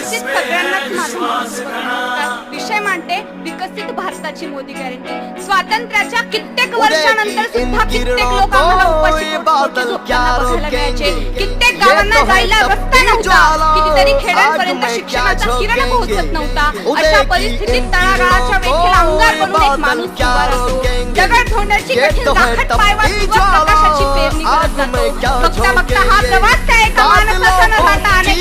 उपस्थित सगळ्यांनाच माझा विषय मांडते विकसित भारताची मोदी गॅरंटी। स्वातंत्र्याच्या कित्येक वर्षानंतर सुद्धा कित्येक लोक आम्हाला उपाशी पोटी झोपताना बघायला मिळायचे। कित्येक गावांना जायला रस्ता नव्हता, कितीतरी खेड्यांपर्यंत शिक्षणाचा किरण पोहोचत नव्हता। अशा परिस्थितीत तळागाळाच्या वेठेला अंगार बनून एक माणूस उभा राहतो। जगत धोंड्याची कठीण जाखट पायवाट दिवस प्रकाशाची पेरणी करत जातो। बघता बघता हा प्रवास त्या एका माणसाचा न जाता अनेक